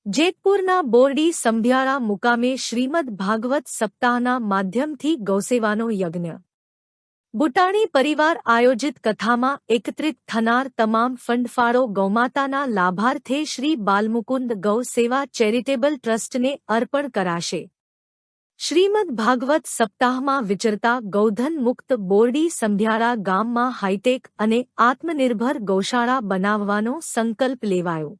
જેતપુરના બોરડી સંભિયાળા મુકામે શ્રીમદ ભાગવત સપ્તાહના માધ્યમથી ગૌસેવાનો યજ્ઞ। બુટાણી પરિવાર આયોજિત કથામાં એકત્રિત થનાર તમામ ફંડફાળો ગૌમાતાના લાભાર્થે શ્રી બાલમુકુંદ ગૌ સેવા ચેરિટેબલ ટ્રસ્ટને અર્પણ કરાશે। શ્રીમદ ભાગવત સપ્તાહમાં વિચરતા ગૌધન મુક્ત બોરડી સંભિયાળા ગામમાં હાઈટેક અને આત્મનિર્ભર ગૌશાળા બનાવવાનો સંકલ્પ લેવાયો।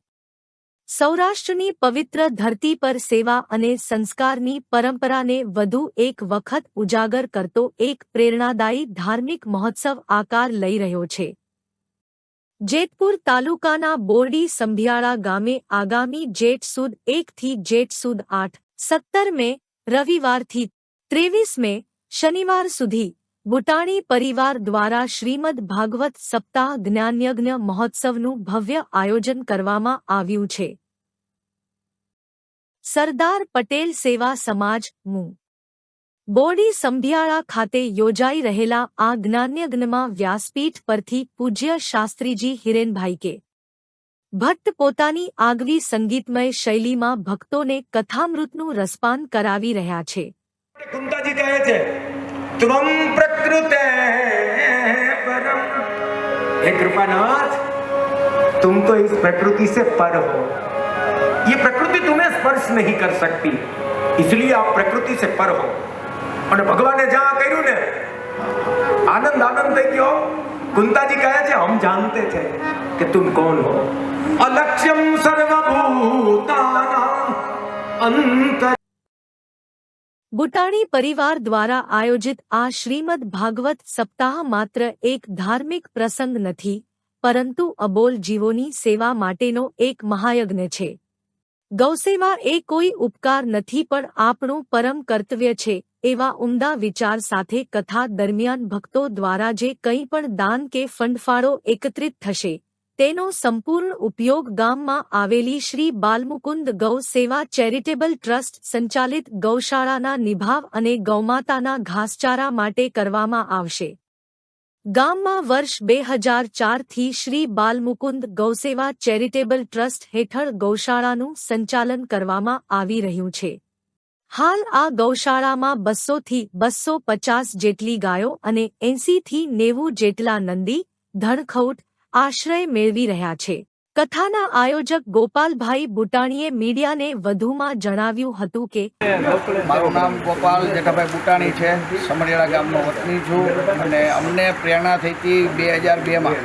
સૌરાષ્ટ્રની પવિત્ર ધરતી પર સેવા અને સંસ્કારની પરંપરાને વધુ એક વખત ઉજાગર કરતો એક પ્રેરણાદાયી ધાર્મિક મહોત્સવ આકાર લઈ રહ્યો છે। જેતપુર તાલુકાના બોરડી સંભિયાળા ગામે આગામી જેઠ સુદ 1 થી જેઠ સુદ 8, 17 મે રવિવારથી 23 મે શનિવાર સુધી બુટાણી પરિવાર દ્વારા શ્રીમદ ભાગવત સપ્તાહ જ્ઞાનયજ્ઞ મહોત્સવનું ભવ્ય આયોજન કરવામાં આવ્યું છે। સરદાર પટેલ સેવા સમાજ મુ બોરડી સંભિયાળા ખાતે યોજાઈ રહેલા આ જ્ઞાનયજ્ઞમાં વ્યાસપીઠ પરથી પૂજ્ય શાસ્ત્રીજી હિરેનભાઈ કે ભટ્ટ પોતાની આગવી સંગીતમય શૈલીમાં ભક્તોને કથામૃતનું રસપાન કરાવી રહ્યા છે। કુંતાજી કહે છે, ત્વમ પ્રકૃતે परम, हे कृपानाथ, तुम तो इस प्रकृति से पर हो, ये प्रकृति तुम्हें स्पर्श नहीं कर सकती, इसलिए आप प्रकृति से पर हो। और भगवान ने जहां કર્યું ને आनंद आनंद થઈ ગયો। कुंताजी કહે છે, हम जानते थे कि तुम कौन हो, अलक्ष्यम सर्वभूतानां अंतर। બુટાણી પરિવાર દ્વારા આયોજિત આ શ્રીમદ ભાગવત સપ્તાહ માત્ર એક ધાર્મિક પ્રસંગ નથી, પરંતુ અબોલ જીવોની સેવા માટેનો એક મહાયજ્ઞ છે। ગૌસેવા એ કોઈ ઉપકાર નથી પણ આપણું પરમ કર્તવ્ય છે, એવા ઉમદા વિચાર સાથે કથા દરમિયાન ભક્તો દ્વારા જે કંઈ પણ દાન કે ફંડફાળો એકત્રિત થશે તેનો સંપૂર્ણ ઉપયોગ ગામમાં આવેલી શ્રી બાલમુકુંદ ગૌ સેવા ચેરિટેબલ ટ્રસ્ટ સંચાલિત ગૌશાળાના નિભાવ અને ગૌમાતાના ઘાસચારા માટે કરવામાં આવશે। ગામમાં વર્ષ 2004થી શ્રી બાલમુકુંદ ગૌસેવા ચેરિટેબલ ટ્રસ્ટ હેઠળ ગૌશાળાનું સંચાલન કરવામાં આવી રહ્યું છે। હાલ આ ગૌશાળામાં 200 થી 250 જેટલી ગાયો અને 80 થી 90 જેટલા નંદી ધણખૌટ આશ્રય મેળવી રહ્યા છે। કથાના આયોજક ગોપાલભાઈ બુટાણીએ મીડિયાને વધુમાં જણાવ્યું હતું કે મારું નામ ગોપાલ જેઠાભાઈ બુટાણી છે, સમડિયાળા ગામનો વતની છું અને અમને પ્રેરણા થઈ હતી 2002માં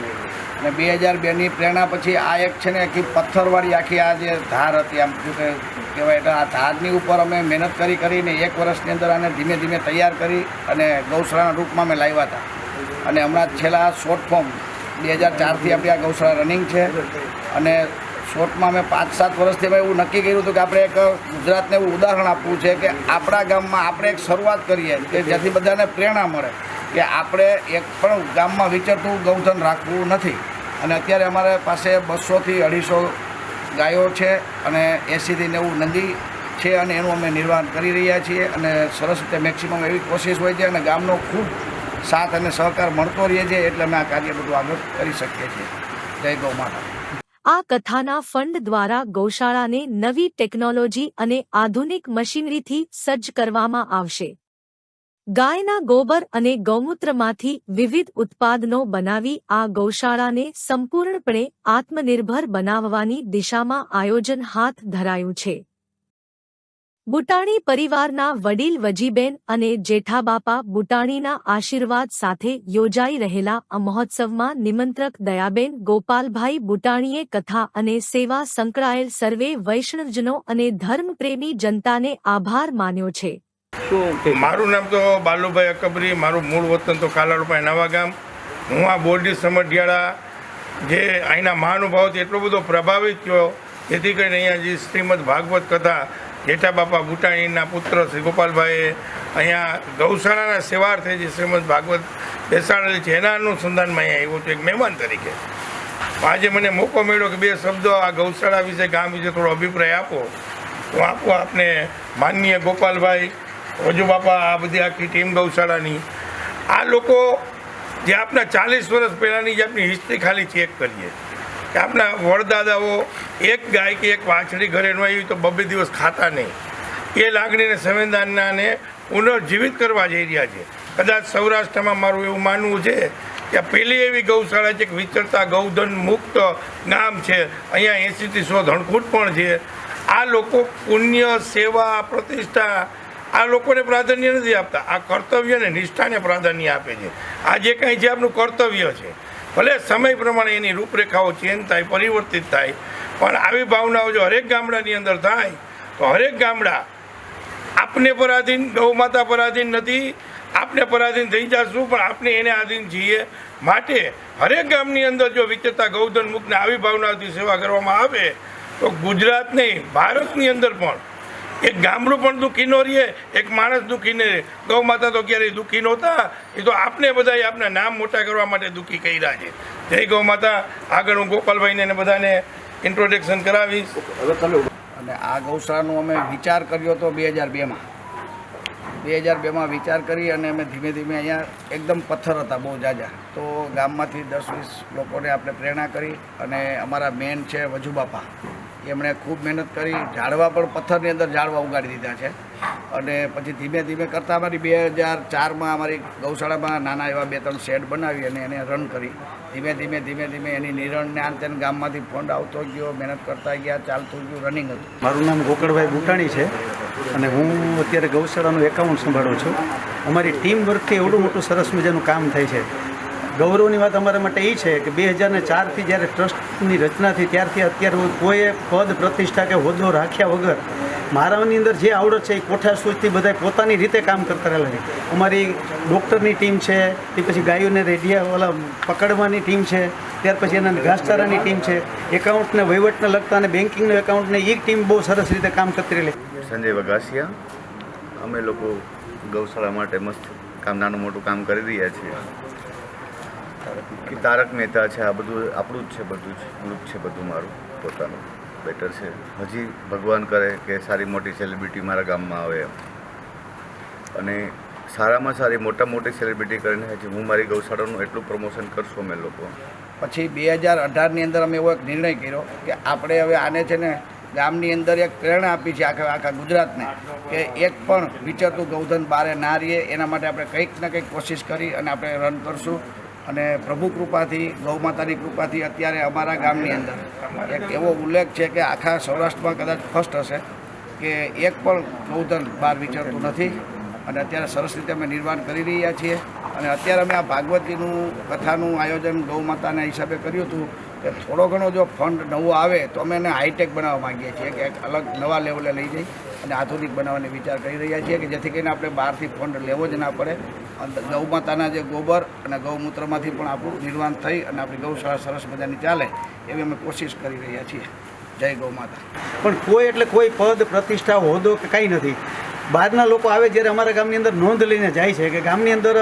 અને 2002ની પ્રેરણા પછી આ એક છે ને આખી પથ્થરવાળી આખી આ જે ધાર હતી, આમ શું કહેવાય એટલે આ ધારની ઉપર અમે મહેનત કરીને 1 વર્ષની અંદર આને ધીમે ધીમે તૈયાર કરી અને ગૌશાળાના રૂપમાં અમે લાવ્યા હતા અને હમણાં છેલ્લા શોર્ટ ફોર્મ 2004થી આપણી આ ગૌશાળા રનિંગ છે અને શોર્ટમાં અમે 5-7 વર્ષથી અમે એવું નક્કી કર્યું હતું કે આપણે એક ગુજરાતને એવું ઉદાહરણ આપવું છે કે આપણા ગામમાં આપણે એક શરૂઆત કરીએ કે જેથી બધાને પ્રેરણા મળે કે આપણે એક પણ ગામમાં વિચરતું ગૌધન રાખવું નથી। અને અત્યારે અમારા પાસે 200 થી 250 ગાયો છે અને 80 થી 90 નંદી છે અને એનું અમે નિર્વાહ કરી રહ્યા છીએ અને સરસ રીતે મેક્સિમમ એવી કોશિશ હોય છે અને ગામનો ખૂબ સાથ અને સહકાર મળતો રહે છે, એટલે અમે આ કાર્ય બધું આગળ કરી શકીએ છીએ। જય ગૌ માતા। આ કથાના ફંડ દ્વારા ગૌશાળાને નવી ટેકનોલોજી અને આધુનિક મશીનરીથી સજ્જ કરવામાં આવશે। ગાયના ગોબર અને ગૌમૂત્રમાંથી વિવિધ ઉત્પાદનો બનાવી આ ગૌશાળાને સંપૂર્ણપણે આત્મનિર્ભર બનાવવાની દિશામાં આયોજન હાથ ધરાયું છે। બુટાણી પરિવારના વડીલ વજીબેન અને જેઠાબાપા બુટાણીના આશીર્વાદ સાથે યોજાઈ રહેલા આ મહોત્સવમાં નિમંત્રક દયાબેન ગોપાલભાઈ બુટાણીએ કથા અને સેવા સંકળાયેલ સર્વે વૈષ્ણવજનો અને ધર્મપ્રેમી જનતાને આભાર માન્યો છે। મારું નામ તો બાલુભાઈ અકબરી, મારું મૂળ વતન તો કાલાળુપાઈ નવા ગામ। હું આ બોરડી સમઢિયાળા જે અહીંના મહાનુભાવોથી એટલો બધો પ્રભાવિત થયો જેથી કરીને અહીંયા જે શ્રીમદ ભાગવત કથા જેઠાબાપા બુટાણીના પુત્ર શ્રી ગોપાલભાઈએ અહીંયા ગૌશાળાના સેવાર્થે જે શ્રીમદ ભાગવત બેસાડેલ છે એના અનુસંધાનમાં અહીંયા આવ્યો હતો એક મહેમાન તરીકે। આજે મને મોકો મળ્યો કે 2 શબ્દો આ ગૌશાળા વિશે ગામ વિશે થોડો અભિપ્રાય આપો। હું આપો આપને માનનીય ગોપાલભાઈ વજુબાપા આ બધી આખી ટીમ ગૌશાળાની આ લોકો જે આપણા 40 વર્ષ પહેલાંની જે આપણી હિસ્ટ્રી ખાલી ચેક કરીએ કે આપણા વડદાદાઓ એક ગાય કે એક વાછડી ઘરે ન આવી તો બબે દિવસ ખાતા નહીં. એ લાગણીને સંવેદનાને પુનર્જીવિત કરવા જઈ રહ્યા છે. કદાચ સૌરાષ્ટ્રમાં મારું એવું માનવું છે કે પહેલી એવી ગૌશાળા છે કે વિચરતા ગૌધન મુક્ત ગામ છે. અહીંયા 80થી 100 ધણકૂટ પણ છે. આ લોકો પુણ્ય, સેવા, પ્રતિષ્ઠા આ લોકોને પ્રાધાન્ય નથી આપતા. આ કર્તવ્ય અને નિષ્ઠાને પ્રાધાન્ય આપે છે. આ જે કાંઈ છે આપણું કર્તવ્ય છે. ભલે સમય પ્રમાણે એની રૂપરેખાઓ ચેન્જ થાય, પરિવર્તિત થાય, પણ આવી ભાવનાઓ જો હરેક ગામડાની અંદર થાય તો હરેક ગામડા આપને પરાધીન, ગૌ માતા પરાધીન નથી, આપને પરાધીન થઈ જશું, પણ આપણે એને આધીન છીએ. માટે હરેક ગામની અંદર જો વિચરતા ગૌધન મુક્તને આવી ભાવનાઓથી સેવા કરવામાં આવે તો ગુજરાત નહીં, ભારતની અંદર પણ એક ગામડું પણ દુઃખી ન રહે, એક માણસ દુઃખી ન રહે. ગૌ માતા તો ક્યારેય દુઃખી નહોતા, એ તો આપણે બધાએ આપણા નામ મોટા કરવા માટે દુઃખી કર્યા છે. જય ગૌ માતા. આગળ હું ગોપાલભાઈને અને બધાને ઇન્ટ્રોડક્શન કરાવીશ. અને આ ગૌશાળાનો અમે વિચાર કર્યો હતો 2002માં. 2002માં વિચાર કરી અને અમે ધીમે ધીમે અહીંયા એકદમ પથ્થર હતા બહુ જાજા, તો ગામમાંથી 10-20 લોકોને આપણે પ્રેરણા કરી અને અમારા મેન છે વજુબાપા, એમણે ખૂબ મહેનત કરી. ઝાડવા પણ પથ્થરની અંદર ઝાડવા ઉગાડી દીધા છે. અને પછી ધીમે ધીમે કરતાં અમારી 2004માં અમારી ગૌશાળામાં નાના એવા 2-3 શેડ બનાવી અને એને રન કરી. ધીમે ધીમે એની નિરણને અંતે ગામમાંથી ફંડ આવતો ગયો, મહેનત કરતા ગયા, ચાલતું ગયું, રનિંગ હતું. મારું નામ ગોકળભાઈ બુટાણી છે અને હું અત્યારે ગૌશાળાનું એકાઉન્ટ સંભાળું છું. અમારી ટીમ વર્કથી એવડું મોટું સરસ મજાનું કામ થાય છે. ગૌરવની વાત અમારા માટે એ છે કે 2004થી જ્યારે ટ્રસ્ટની રચના થઈ ત્યારથી અત્યારે કોઈએ પદ, પ્રતિષ્ઠા કે હોદ્દો રાખ્યા વગર મારાની અંદર જે આવડત છે એ કોઠા સૂચથી બધા પોતાની રીતે કામ કરતા રહેલા છે. અમારી ડૉક્ટરની ટીમ છે, તે પછી ગાયોને રેડિયા પકડવાની ટીમ છે, ત્યાર પછી એના ઘાસચારાની ટીમ છે, એકાઉન્ટને વહીવટને લગતા અને બેન્કિંગનું એકાઉન્ટને એ ટીમ બહુ સરસ રીતે કામ કરતી રહેલી. સંજય વઘાસિયા. અમે લોકો ગૌશાળા માટે મસ્ત કામ, નાનું મોટું કામ કરી રહ્યા છીએ. કે તારક મહેતા છે, આ બધું આપણું જ છે, બધું જ ગ્રુપ છે, બધું મારું પોતાનું બેટર છે. હજી ભગવાન કરે કે સારી મોટી સેલિબ્રિટી મારા ગામમાં આવે એમ, અને સારામાં સારી મોટી સેલિબ્રિટી કરીને હજી હું મારી ગૌશાળાનું એટલું પ્રમોશન કરશું અમે લોકો. પછી 2018ની અંદર અમે એવો એક નિર્ણય કર્યો કે આપણે હવે આને છે ને ગામની અંદર એક પ્રેરણા આપી છે આખા ગુજરાતને, કે એક પણ વિચરતું ગૌધન બારે ના રહીએ, એના માટે આપણે કંઈક ને કંઈક કોશિશ કરી અને આપણે રન કરશું. અને પ્રભુ કૃપાથી, ગૌ માતાની કૃપાથી અત્યારે અમારા ગામની અંદર એક એવો ઉલ્લેખ છે કે આખા સૌરાષ્ટ્રમાં કદાચ ફર્સ્ટ હશે કે એક પણ ગૌધન બહાર વિચરતું નથી. અને અત્યારે સરસ રીતે અમે નિર્માણ કરી રહ્યા છીએ. અને અત્યારે અમે આ ભાગવતીનું કથાનું આયોજન ગૌ માતાના હિસાબે કર્યું હતું કે થોડો ઘણો જો ફંડ નવો આવે તો અમે એને હાઈટેક બનાવવા માગીએ છીએ, કે એક અલગ નવા લેવલે લઈ જઈ અને આધુનિક બનાવવાનો વિચાર કરી રહ્યા છીએ, કે જેથી કરીને આપણે બહારથી ફંડ લેવો જ ના પડે. ગૌ માતાના જે ગોબર અને ગૌમૂત્રમાંથી પણ આપણું નિર્માણ થઈ અને આપણી ગૌશાળા સરસ મજાની ચાલે એવી અમે કોશિશ કરી રહ્યા છીએ. જય ગૌ માતા. પણ કોઈ એટલે કોઈ પદ, પ્રતિષ્ઠા, હોદ્દો કે કંઈ નથી. બહારના લોકો આવે જ્યારે અમારા ગામની અંદર નોંધ લઈને જાય છે કે ગામની અંદર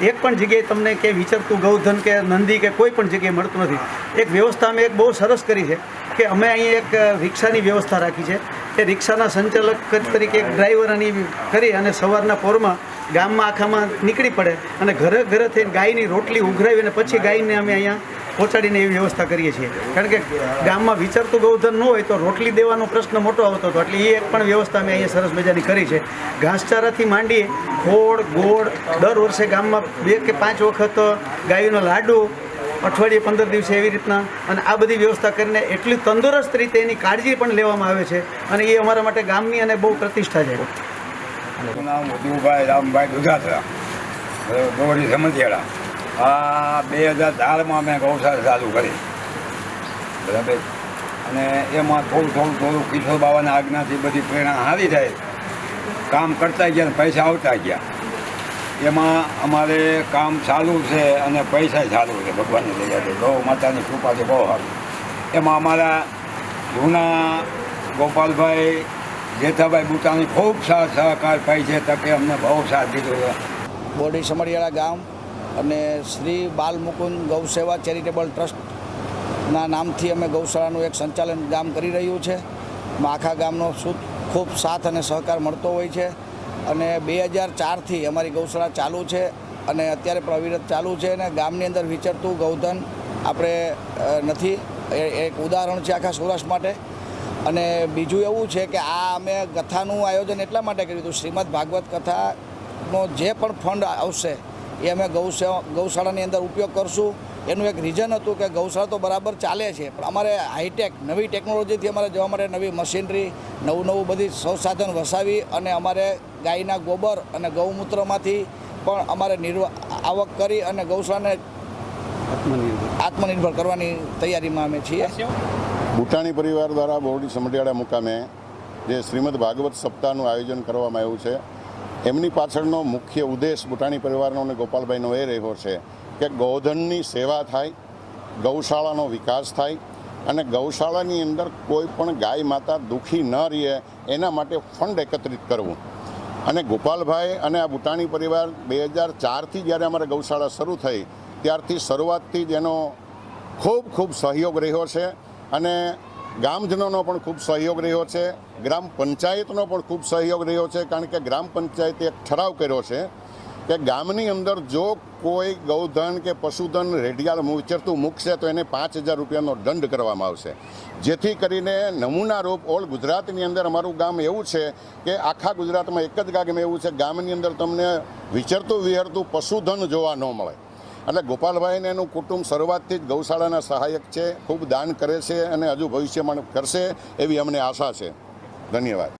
એક પણ જગ્યાએ તમને કે વિચરતું ગૌધન કે નંદી કે કોઈ પણ જગ્યાએ મળતું નથી. એક વ્યવસ્થા અમે એક બહુ સરસ કરી છે કે અમે અહીં એક રિક્ષાની વ્યવસ્થા રાખી છે. એ રિક્ષાના સંચાલક તરીકે એક ડ્રાઈવરની કરી અને સવારના પોરમાં ગામમાં આખામાં નીકળી પડે અને ઘરે થઈને ગાયની રોટલી ઉઘરાવી અને પછી ગાયને અમે અહીંયા પહોંચાડીને એવી વ્યવસ્થા કરીએ છીએ. કારણ કે ગામમાં વિચરતું ગૌધન ન હોય તો રોટલી દેવાનો પ્રશ્ન મોટો આવતો હતો, એટલે એ એક પણ વ્યવસ્થા અમે અહીંયા સરસ મજાની કરી છે. ઘાસચારાથી માંડી ખોળ, ગોળ, દર વર્ષે ગામમાં 2 કે 5 વખત ગાયોનો લાડુ, અઠવાડિયે 15 દિવસે એવી રીતના, અને આ બધી વ્યવસ્થા કરીને એટલી તંદુરસ્ત રીતે એની કાળજી પણ લેવામાં આવે છે. અને એ અમારા માટે ગામની અને બહુ પ્રતિષ્ઠા છે. મારું નામ મધુભાઈ રામભાઈ દુધાત્રા, ગોળી સમજિયાળા. આ 2004માં મેં ગૌશાળા ચાલુ કરી, બરાબર. અને એમાં થોડું કિશોર બાબાના આજ્ઞાથી બધી પ્રેરણા સારી થાય, કામ કરતા ગયા ને પૈસા આવતા ગયા. એમાં અમારે કામ ચાલુ છે અને પૈસા ચાલુ છે, ભગવાનની દયાથી, ગૌ માતાની કૃપાથી બહુ સારું. એમાં અમારા જૂના ગોપાલભાઈ, જેઠાભાઈ બુટાણી ખૂબ સાથ સહકાર પાઈ છે, તકે અમને બહુ સાથ દીધો છે. બોરડી સમડિયાળા ગામ અને શ્રી બાલમુકુંદ ગૌસેવા ચેરિટેબલ ટ્રસ્ટના નામથી અમે ગૌશાળાનું એક સંચાલન ગામ કરી રહ્યું છે. આખા ગામનો ખૂબ સાથ અને સહકાર મળતો હોય છે. અને 2004થી અમારી ગૌશાળા ચાલુ છે અને અત્યારે પણ અવિરત ચાલુ છે. અને ગામની અંદર વિચરતું ગૌધન આપણે નથી. એ એક ઉદાહરણ છે આખા સૌરાષ્ટ્ર માટે. અને બીજું એવું છે કે આ અમે કથાનું આયોજન એટલા માટે કર્યું હતું, શ્રીમદ ભાગવત કથાનો જે પણ ફંડ આવશે એ અમે ગૌશાળાની અંદર ઉપયોગ કરશું. એનું એક રીઝન હતું કે ગૌશાળા તો બરાબર ચાલે છે, પણ અમારે હાઈટેક નવી ટેકનોલોજીથી અમારે જવા માટે નવી મશીનરી, નવું બધી સંસાધન વસાવી અને અમારે ગાયના ગોબર અને ગૌમૂત્રમાંથી પણ અમારે આવક કરી અને ગૌશાળાને આત્મનિર્ભર કરવાની તૈયારીમાં અમે છીએ. બુટાણી પરિવાર દ્વારા બોરડી સમઢિયાળા મુકામે જે શ્રીમદ ભાગવત સપ્તાહનું આયોજન કરવામાં આવ્યું છે, એમની પાછળનો મુખ્ય ઉદ્દેશ બુટાણી પરિવારનો અને ગોપાલભાઈનો એ રહ્યો છે કે ગૌધનની સેવા થાય, ગૌશાળાનો વિકાસ થાય અને ગૌશાળાની અંદર કોઈ પણ ગાય માતા દુઃખી ન રહે એના માટે ફંડ એકત્રિત કરવું. અને ગોપાલભાઈ અને આ બુટાણી પરિવાર 2004થી જ્યારે અમારે ગૌશાળા શરૂ થઈ ત્યારથી શરૂઆતથી જ એનો ખૂબ સહયોગ રહ્યો છે અને ગામજનોનો પણ ખૂબ સહયોગ રહ્યો છે, ગ્રામ પંચાયતનો પણ ખૂબ સહયોગ રહ્યો છે. કારણ કે ગ્રામ પંચાયતે એક ઠરાવ કર્યો છે કે ગામની અંદર જો કોઈ ગૌધન કે પશુધન રેડિયાળ વિચરતું મૂકશે તો એને 5,000 રૂપિયાનો દંડ કરવામાં આવશે. જેથી કરીને નમૂના રૂપ ઓલ ગુજરાતની અંદર અમારું ગામ એવું છે કે આખા ગુજરાતમાં એક જ ગામ એવું છે, ગામની અંદર તમને વિચરતું વિહરતું પશુધન જોવા ન મળે. એટલે ગોપાલભાઈને એનું કુટુંબ શરૂઆતથી જ ગૌશાળાના સહાયક છે, ખૂબ દાન કરે છે અને હજુ ભવિષ્યમાં કરશે એવી અમને આશા છે. ધન્યવાદ.